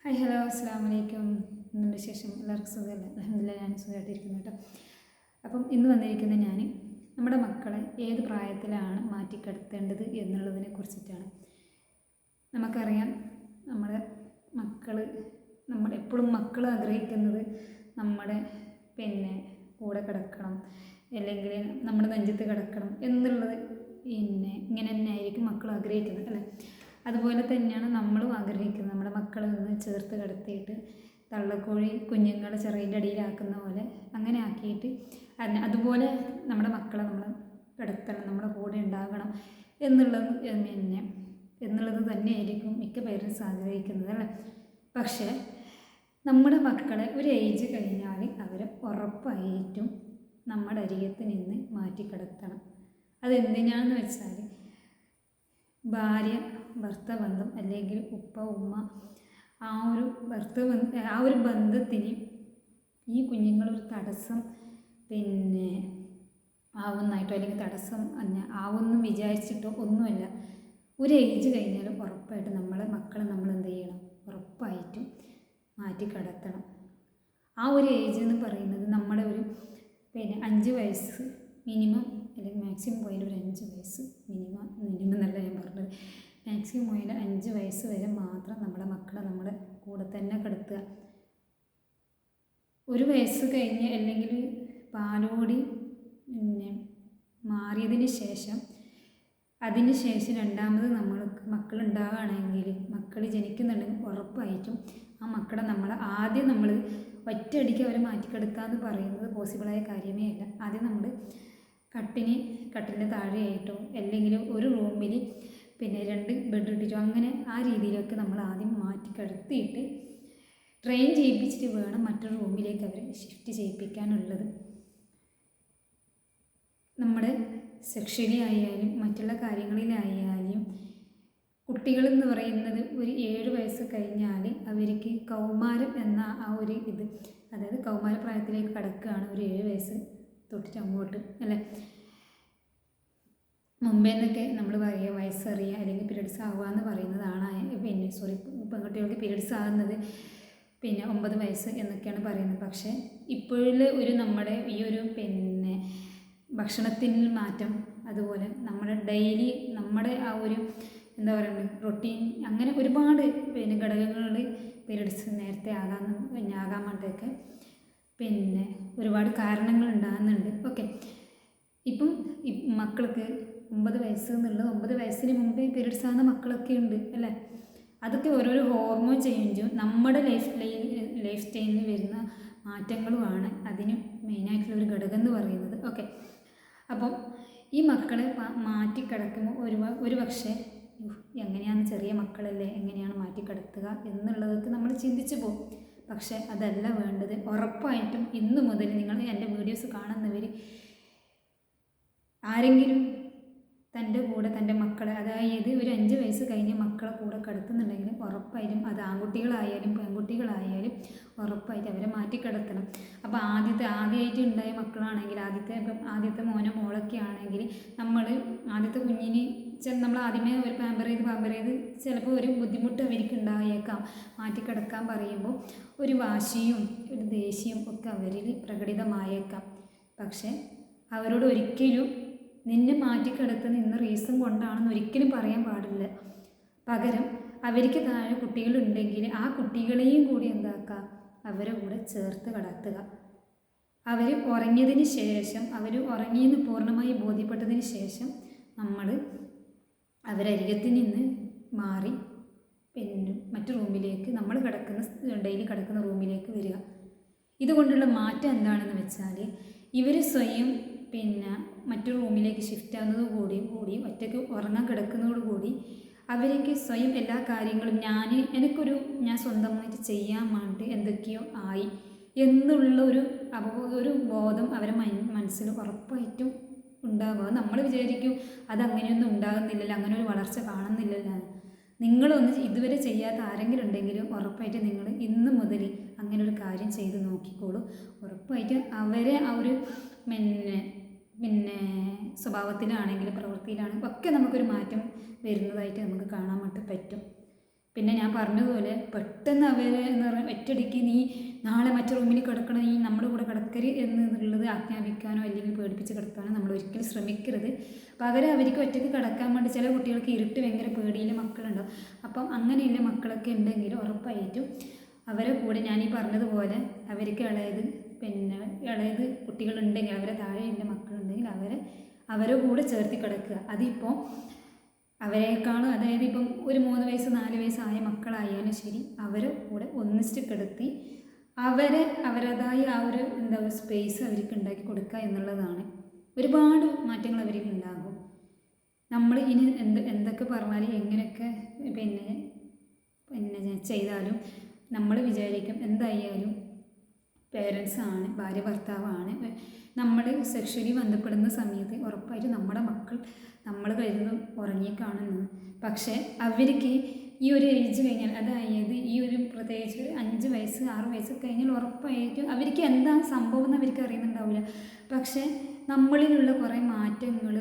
Hi hello അസ്സാം വലൈക്കും. എന്തുണ്ട് വിശേഷം? എല്ലാവർക്കും സുഖമല്ലേ? അൽഹംദുലില്ലാഹ് ഞാൻ സുഖമായിട്ടിരിക്കുന്നു കേട്ടോ. അപ്പം ഇന്ന് വന്നിരിക്കുന്ന ഞാൻ നമ്മുടെ മക്കളെ ഏത് പ്രായത്തിലാണ് മാറ്റിക്കിടത്തേണ്ടത് എന്നുള്ളതിനെ കുറിച്ചിട്ടാണ്. നമുക്കറിയാം, നമ്മുടെ മക്കൾ എപ്പോഴും മക്കൾ ആഗ്രഹിക്കുന്നത് നമ്മുടെ കൂടെ കിടക്കണം, അല്ലെങ്കിൽ നമ്മുടെ നെഞ്ചത്ത് കിടക്കണം എന്നുള്ളത് ഇങ്ങനെ തന്നെ ആയിരിക്കും മക്കൾ ആഗ്രഹിക്കുന്നത് അല്ലേ? അതുപോലെ തന്നെയാണ് നമ്മളും ആഗ്രഹിക്കുന്നത്. നമ്മുടെ മക്കളെ ഒന്ന് ചേർത്ത് കിടത്തിയിട്ട് തള്ളക്കോഴി കുഞ്ഞുങ്ങളെ ചിറകിൻ്റെ അടിയിലാക്കുന്ന പോലെ അങ്ങനെ ആക്കിയിട്ട് അതുപോലെ നമ്മുടെ മക്കളെ നമ്മൾ കിടത്തണം, നമ്മുടെ കൂടെ ഉണ്ടാകണം എന്നുള്ളത് തന്നെയായിരിക്കും മിക്ക പേരൻസ് ആഗ്രഹിക്കുന്നത് അല്ലേ? പക്ഷേ നമ്മുടെ മക്കളെ ഒരു ഏജ് കഴിഞ്ഞാൽ അവരെ ഉറപ്പായിട്ടും നമ്മുടെ അരികത്ത് നിന്ന് മാറ്റിക്കിടത്തണം. അതെന്തിനാണെന്ന് വെച്ചാൽ ഭാര്യ ഭർത്തബന്ധം അല്ലെങ്കിൽ ഉപ്പ ഉമ്മ ആ ഒരു ബന്ധത്തിന് ഈ കുഞ്ഞുങ്ങളൊരു തടസ്സം ആവുന്നതായിട്ടോ അല്ലെങ്കിൽ തടസ്സം ആവുമെന്ന് വിചാരിച്ചിട്ടോ ഒന്നുമല്ല. ഒരു ഏജ് കഴിഞ്ഞാലും ഉറപ്പായിട്ടും നമ്മളെ മക്കളെ നമ്മൾ എന്ത് ചെയ്യണം? ഉറപ്പായിട്ടും മാറ്റിക്കിടത്തണം. ആ ഒരു ഏജ് എന്ന് പറയുന്നത് നമ്മുടെ ഒരു 5 വയസ്സ് മിനിമം, അല്ലെങ്കിൽ മാക്സിമം പോയാൽ ഒരു 5 വയസ്സ് മിനിമം എന്നല്ല ഞാൻ പറഞ്ഞത്, മാക്സിമം പോയാൽ 5 വയസ്സ് വരെ മാത്രം നമ്മുടെ മക്കളെ നമ്മുടെ കൂടെ തന്നെ കിടത്തുക. 1 വയസ്സ് കഴിഞ്ഞ് അല്ലെങ്കിൽ പാലോടി മാറിയതിന് ശേഷം രണ്ടാമത് നമ്മൾക്ക് മക്കളുണ്ടാവുകയാണെങ്കിൽ, മക്കൾ ജനിക്കുന്നുണ്ടെങ്കിൽ ഉറപ്പായിട്ടും ആ മക്കളെ ആദ്യം നമ്മൾ ഒറ്റയടിക്ക് അവരെ മാറ്റിക്കിടത്തുക എന്ന് പറയുന്നത് പോസിബിളായ കാര്യമേ അല്ല. ആദ്യം നമ്മൾ കട്ടിലിൻ്റെ താഴെയായിട്ടോ അല്ലെങ്കിൽ ഒരു റൂമിൽ 2 ബെഡ് ഇട്ടിട്ടോ അങ്ങനെ ആ രീതിയിലൊക്കെ നമ്മൾ ആദ്യം മാറ്റിക്കിടത്തിയിട്ട് ട്രെയിൻ ചെയ്യിപ്പിച്ചിട്ട് വേണം മറ്റൊരു റൂമിലേക്ക് അവരെ ഷിഫ്റ്റ് ചെയ്യിപ്പിക്കാനുള്ളത്. നമ്മുടെ സെക്ഷലി ആയാലും മറ്റുള്ള കാര്യങ്ങളിലായാലും കുട്ടികളെന്ന് പറയുന്നത് ഒരു 7 വയസ്സ് കഴിഞ്ഞാൽ അവർക്ക് കൗമാരം എന്ന ആ ഒരു അതായത് കൗമാരപ്രായത്തിലേക്ക് കടക്കുകയാണ് ഒരു 7 വയസ്സ് തൊട്ടിട്ട് അങ്ങോട്ട് അല്ലേ? മുമ്പേന്നൊക്കെ നമ്മൾ പറയുക വയസ്സറിയുക അല്ലെങ്കിൽ പീരീഡ്സ് ആവുക എന്ന് പറയുന്നതാണ്. പെൺകുട്ടികൾക്ക് പീരീഡ്സ് ആകുന്നത് 9 വയസ്സ് എന്നൊക്കെയാണ് പറയുന്നത്. പക്ഷേ ഇപ്പോഴുള്ള നമ്മുടെ ഈ ഒരു ഭക്ഷണത്തിൽ മാറ്റം, അതുപോലെ നമ്മുടെ ഡെയിലി നമ്മുടെ ആ ഒരു റൊട്ടീൻ, അങ്ങനെ ഒരുപാട് ഘടകങ്ങളിൽ പീരീഡ്സ് നേരത്തെ ആകാൻ വേണ്ടിയൊക്കെ ഒരുപാട് കാരണങ്ങൾ ഉണ്ടാകുന്നുണ്ട്. ഓക്കെ, ഇപ്പം മക്കൾക്ക് 9 വയസ്സ് എന്നുള്ളത് 9 വയസ്സിന് മുമ്പേ പീരീഡ്സ് ആകുന്ന മക്കളൊക്കെ ഉണ്ട് അല്ലേ? അതൊക്കെ ഓരോരോ ഹോർമോൺ ചേഞ്ചും നമ്മുടെ ലൈഫ് സ്റ്റൈലിൽ വരുന്ന മാറ്റങ്ങളുമാണ് അതിന് മെയിനായിട്ടുള്ളൊരു ഘടകം എന്ന് പറയുന്നത്. ഓക്കെ, അപ്പം ഈ മക്കളെ മാറ്റിക്കിടക്കുമ്പോൾ ഒരു പക്ഷേ എങ്ങനെയാണ്, ചെറിയ മക്കളല്ലേ, എങ്ങനെയാണ് മാറ്റിക്കിടത്തുക എന്നുള്ളതൊക്കെ നമ്മൾ ചിന്തിച്ചു പോകും. പക്ഷേ അതല്ല വേണ്ടത്. ഉറപ്പായിട്ടും ഇന്നു മുതൽ നിങ്ങൾ എൻ്റെ വീഡിയോസ് കാണുന്നവർ ആരെങ്കിലും തൻ്റെ കൂടെ തൻ്റെ മക്കളെ, അതായത് ഒരു 5 വയസ്സ് കഴിഞ്ഞ മക്കളെ കൂടെ കിടത്തുന്നുണ്ടെങ്കിൽ ഉറപ്പായിട്ടും അത് ആൺകുട്ടികളായാലും പെൺകുട്ടികളായാലും ഉറപ്പായിട്ടും അവരെ മാറ്റിക്കിടത്തണം. അപ്പോൾ ആദ്യമായിട്ട് ഉണ്ടായ മക്കളാണെങ്കിൽ, ആദ്യത്തെ മോനോ മോളൊക്കെ ആണെങ്കിൽ നമ്മൾ ആദ്യത്തെ കുഞ്ഞിന് നമ്മൾ ആദ്യമേ ഒരു പാമ്പർ ചെയ്ത് ചിലപ്പോൾ ഒരു ബുദ്ധിമുട്ട് അവർക്ക് ഉണ്ടായേക്കാം. മാറ്റിക്കിടക്കാൻ പറയുമ്പോൾ ഒരു വാശിയും ഒരു ദേഷ്യവും ഒക്കെ അവരിൽ പ്രകടിതമായേക്കാം. പക്ഷേ അവരോട് ഒരിക്കലും നിന്നെ മാറ്റിക്കിടത്തുന്ന ഇന്ന റീസൺ കൊണ്ടാണെന്ന് ഒരിക്കലും പറയാൻ പാടില്ല. പകരം അവർക്ക് താഴെ കുട്ടികളുണ്ടെങ്കിൽ ആ കുട്ടികളെയും കൂടി എന്താക്കുക, അവരെ കൂടെ ചേർത്ത് കിടത്തുക. അവർ ഉറങ്ങിയതിന് ശേഷം, അവർ ഉറങ്ങിയെന്ന് പൂർണ്ണമായി ബോധ്യപ്പെട്ടതിന് ശേഷം നമ്മൾ അവരരികത്തിൽ നിന്ന് മാറി മറ്റു റൂമിലേക്ക്, നമ്മൾ ഡെയിലി കിടക്കുന്ന റൂമിലേക്ക് വരിക. ഇതുകൊണ്ടുള്ള മാറ്റം എന്താണെന്ന് വെച്ചാൽ ഇവർ സ്വയം മറ്റൊരു റൂമിലേക്ക് ഷിഫ്റ്റ് ആകുന്നതോടുകൂടി ഒറ്റയ്ക്ക് ഉറങ്ങാൻ കിടക്കുന്നതോടുകൂടി അവർക്ക് സ്വയം എല്ലാ കാര്യങ്ങളും ഞാൻ സ്വന്തമായിട്ട് ചെയ്യാൻ വേണ്ടി എന്തൊക്കെയോ ആയി എന്നുള്ള ഒരു ബോധം അവരെ മനസ്സിൽ ഉറപ്പായിട്ടും ഉണ്ടാകുക. നമ്മൾ വിചാരിക്കും അതങ്ങനെയൊന്നും ഉണ്ടാകുന്നില്ലല്ലോ, അങ്ങനെ ഒരു വളർച്ച കാണുന്നില്ലല്ലോ. നിങ്ങളൊന്നും ഇതുവരെ ചെയ്യാത്ത ആരെങ്കിലും ഉണ്ടെങ്കിലും ഉറപ്പായിട്ട് നിങ്ങൾ ഇന്ന് മുതൽ അങ്ങനെ ഒരു കാര്യം ചെയ്ത് നോക്കിക്കോളൂ. ഉറപ്പായിട്ട് അവരെ ആ ഒരു സ്വഭാവത്തിലാണെങ്കിലും പ്രവൃത്തിയിലാണെങ്കിലും ഒക്കെ നമുക്കൊരു മാറ്റം വരുന്നതായിട്ട് നമുക്ക് കാണാൻ വേണ്ടി പറ്റും. പിന്നെ ഞാൻ പറഞ്ഞതുപോലെ പെട്ടെന്ന് അവരെ എന്ന് പറഞ്ഞാൽ ഒറ്റയടിക്ക് നീ നാളെ മറ്റു റൂമിൽ കിടക്കണം, നീ നമ്മുടെ കൂടെ കിടക്കരുത് എന്നുള്ളത് ആജ്ഞാപിക്കാനോ അല്ലെങ്കിൽ പേടിപ്പിച്ച് കിടത്താനോ നമ്മൾ ഒരിക്കലും ശ്രമിക്കരുത്. പകരം അവർക്ക് ഒറ്റയ്ക്ക് കിടക്കാൻ വേണ്ടി ചില കുട്ടികൾക്ക് ഇരുട്ട് ഭയങ്കര പേടിയിലെ മക്കളുണ്ടാവും. അപ്പം അങ്ങനെയുള്ള മക്കളൊക്കെ ഉണ്ടെങ്കിൽ ഉറപ്പായിട്ടും അവരെ കൂടെ ഞാൻ ഈ പറഞ്ഞതുപോലെ അവർക്ക് ഇളയത് കുട്ടികളുണ്ടെങ്കിൽ അവരെ താഴെയുള്ള മക്കളുണ്ടെങ്കിൽ അവരെ കൂടെ ചേർത്തി കിടക്കുക. അതിപ്പോൾ അവരെക്കാളും അതായത് ഇപ്പം ഒരു 3 വയസ്സ് 4 വയസ്സായ മക്കളായാലും ശരി അവരെ കൂടെ ഒന്നിച്ച് കിടത്തി അവരേതായ ആ ഒരു സ്പേസ് അവർക്ക് ഉണ്ടാക്കി കൊടുക്കുക എന്നുള്ളതാണ്. ഒരുപാട് മാറ്റങ്ങൾ അവരിൽ ഉണ്ടാകും. നമ്മൾ ഇനി എന്തൊക്കെ പറഞ്ഞാലും എങ്ങനെയൊക്കെ ചെയ്താലും നമ്മൾ വിചാരിക്കും എന്തായാലും പേരൻസാണ്, ഭാര്യ ഭർത്താവാണ്. നമ്മൾ സെക്ഷലി ബന്ധപ്പെടുന്ന സമയത്ത് ഉറപ്പായിട്ടും നമ്മുടെ മക്കൾ നമ്മൾ കരുതുന്നു ഉറങ്ങിക്കാണുന്നു. പക്ഷേ അവർക്ക് ഈ ഒരു ഏജ് കഴിഞ്ഞാൽ, അതായത് ഈ ഒരു പ്രത്യേകിച്ച് 5 വയസ്സ് 6 വയസ്സ് കഴിഞ്ഞാൽ ഉറപ്പായിട്ടും അവർക്ക് എന്താണ് സംഭവം എന്ന് അവർക്ക് അറിയുന്നുണ്ടാവില്ല. പക്ഷേ നമ്മളിലുള്ള കുറേ മാറ്റങ്ങൾ,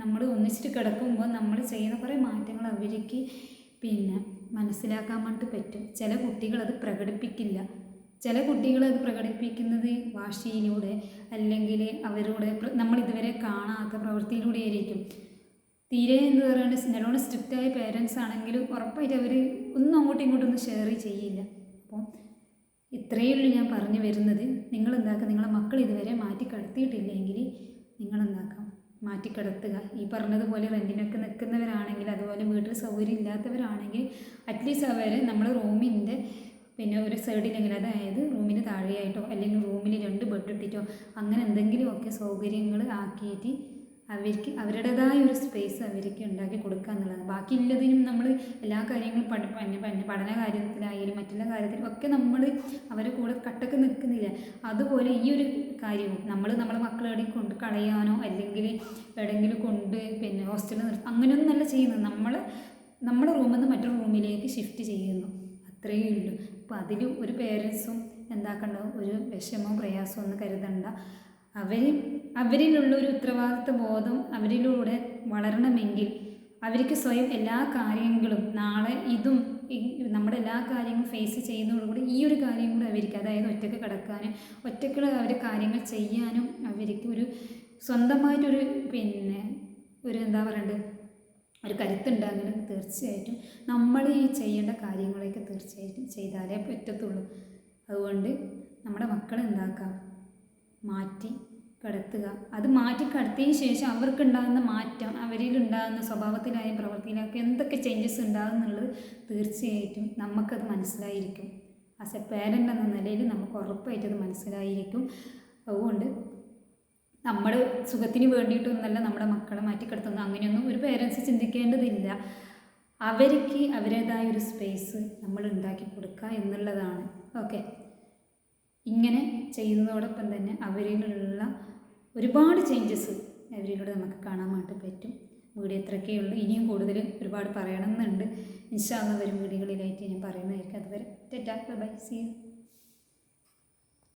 നമ്മൾ ഒന്നിച്ചിട്ട് കിടക്കുമ്പോൾ നമ്മൾ ചെയ്യുന്ന കുറേ മാറ്റങ്ങൾ അവർക്ക് മനസ്സിലാക്കാൻ വേണ്ടി പറ്റും. ചില കുട്ടികൾ അത് പ്രകടിപ്പിക്കില്ല. ചില കുട്ടികൾ അത് പ്രകടിപ്പിക്കുന്നത് വാശിയിലൂടെ അല്ലെങ്കിൽ അവരുടെ നമ്മളിതുവരെ കാണാത്ത പ്രവൃത്തിയിലൂടെ ആയിരിക്കും. തീരെ എന്ന് പറയുന്നത് നല്ലോണം സ്ട്രിക്റ്റായ പേരൻസ് ആണെങ്കിലും ഉറപ്പായിട്ട് അവർ ഒന്നും അങ്ങോട്ടും ഇങ്ങോട്ടൊന്നും ഷെയർ ചെയ്യില്ല. അപ്പോൾ ഇത്രയേ ഉള്ളൂ ഞാൻ പറഞ്ഞു വരുന്നത്. നിങ്ങളെന്താക്കുക, നിങ്ങളെ മക്കൾ ഇതുവരെ മാറ്റി കിടത്തിയിട്ടില്ലെങ്കിൽ നിങ്ങളെന്താക്കാം, മാറ്റിക്കിടത്തുക. ഈ പറഞ്ഞതുപോലെ റെൻറ്റിനൊക്കെ നിൽക്കുന്നവരാണെങ്കിൽ, അതുപോലെ വീട്ടിൽ സൗകര്യം ഇല്ലാത്തവരാണെങ്കിൽ അറ്റ്ലീസ്റ്റ് അവർ നമ്മൾ റൂമിൻ്റെ ഒരു സൈഡിലെങ്കിലും, അതായത് റൂമിന് താഴെയായിട്ടോ അല്ലെങ്കിൽ റൂമിൽ 2 ബെഡ് ഇട്ടിട്ടോ അങ്ങനെ എന്തെങ്കിലുമൊക്കെ സൗകര്യങ്ങൾ ആക്കിയിട്ട് അവർക്ക് അവരുടേതായ ഒരു സ്പേസ് അവർക്ക് ഉണ്ടാക്കി കൊടുക്കുക എന്നുള്ളതാണ്. ബാക്കിയുള്ളതിനും നമ്മൾ എല്ലാ കാര്യങ്ങളും പഠന കാര്യത്തിലായാലും മറ്റുള്ള കാര്യത്തിലും ഒക്കെ നമ്മൾ അവരെ കൂടെ കട്ടക്ക് നിൽക്കുന്നില്ല. അതുപോലെ ഈ ഒരു കാര്യവും നമ്മളെ മക്കളെ എവിടെയും കൊണ്ട് കളയാനോ അല്ലെങ്കിൽ എവിടെയെങ്കിലും കൊണ്ട് ഹോസ്റ്റലിൽ നിർത്തും അങ്ങനെയൊന്നും നല്ല ചെയ്യുന്നത്. നമ്മുടെ റൂമിൽ നിന്ന് മറ്റൊരു റൂമിലേക്ക് ഷിഫ്റ്റ് ചെയ്യുന്നു, അത്രയേ ഉള്ളൂ. അപ്പോൾ അതിൽ ഒരു പേരൻസും എന്താക്കണ്ട, ഒരു വിഷമവും പ്രയാസവും ഒന്നും കരുതണ്ട. അവരിലുള്ള ഒരു ഉത്തരവാദിത്വ ബോധം അവരിലൂടെ വളരണമെങ്കിൽ അവർക്ക് സ്വയം എല്ലാ കാര്യങ്ങളും നാളെ നമ്മുടെ എല്ലാ കാര്യങ്ങളും ഫേസ് ചെയ്യുന്നതോടുകൂടി ഈ ഒരു കാര്യം കൂടി അവർക്ക്, അതായത് ഒറ്റയ്ക്ക് കിടക്കാനും ഒറ്റയ്ക്കുള്ള അവരുടെ കാര്യങ്ങൾ ചെയ്യാനും അവർക്ക് ഒരു സ്വന്തമായിട്ടൊരു ഒരു എന്താ പറയണ്ടത്, ഒരു കരുത്തുണ്ടാകണം. തീർച്ചയായിട്ടും നമ്മൾ ഈ ചെയ്യേണ്ട കാര്യങ്ങളൊക്കെ തീർച്ചയായിട്ടും ചെയ്താലേ പറ്റത്തുള്ളൂ. അതുകൊണ്ട് നമ്മുടെ മക്കളെ എന്താക്കാം, മാറ്റി കിടത്തുക. അത് മാറ്റി കിടത്തിയതിന് ശേഷം അവർക്കുണ്ടാകുന്ന മാറ്റം, അവരിലുണ്ടാകുന്ന സ്വഭാവത്തിലായും പ്രവൃത്തിയിലൊക്കെ എന്തൊക്കെ ചേഞ്ചസ് ഉണ്ടാകുന്നുള്ളത് തീർച്ചയായിട്ടും നമുക്കത് മനസ്സിലായിരിക്കും. ആസ് എ പേരൻ്റ് എന്ന നിലയിൽ നമുക്ക് ഉറപ്പായിട്ടത് മനസ്സിലായിരിക്കും. അതുകൊണ്ട് നമ്മുടെ സുഖത്തിന് വേണ്ടിയിട്ടൊന്നല്ല നമ്മുടെ മക്കളെ മാറ്റിക്കിടത്തുന്നത്. അങ്ങനെയൊന്നും ഒരു പേരൻസ് ചിന്തിക്കേണ്ടതില്ല. അവർക്ക് അവരുടേതായ ഒരു സ്പേസ് നമ്മൾ ഉണ്ടാക്കി കൊടുക്കുക എന്നുള്ളതാണ്. ഓക്കെ, ഇങ്ങനെ ചെയ്യുന്നതോടൊപ്പം തന്നെ അവരിലുള്ള ഒരുപാട് ചേഞ്ചസ് അവരിലൂടെ നമുക്ക് കാണാൻ വേണ്ടി പറ്റും. വീഡിയോ ഇത്രയൊക്കെ ഉള്ളൂ. ഇനിയും കൂടുതൽ ഒരുപാട് പറയണമെന്നുണ്ട്. ഇൻഷാ അല്ലാഹ് വരും വീഡിയോകളിലായിട്ട് ഞാൻ പറയുന്നതായിരിക്കും. അതുവരെ ടാറ്റാ ബൈ, സീ യു.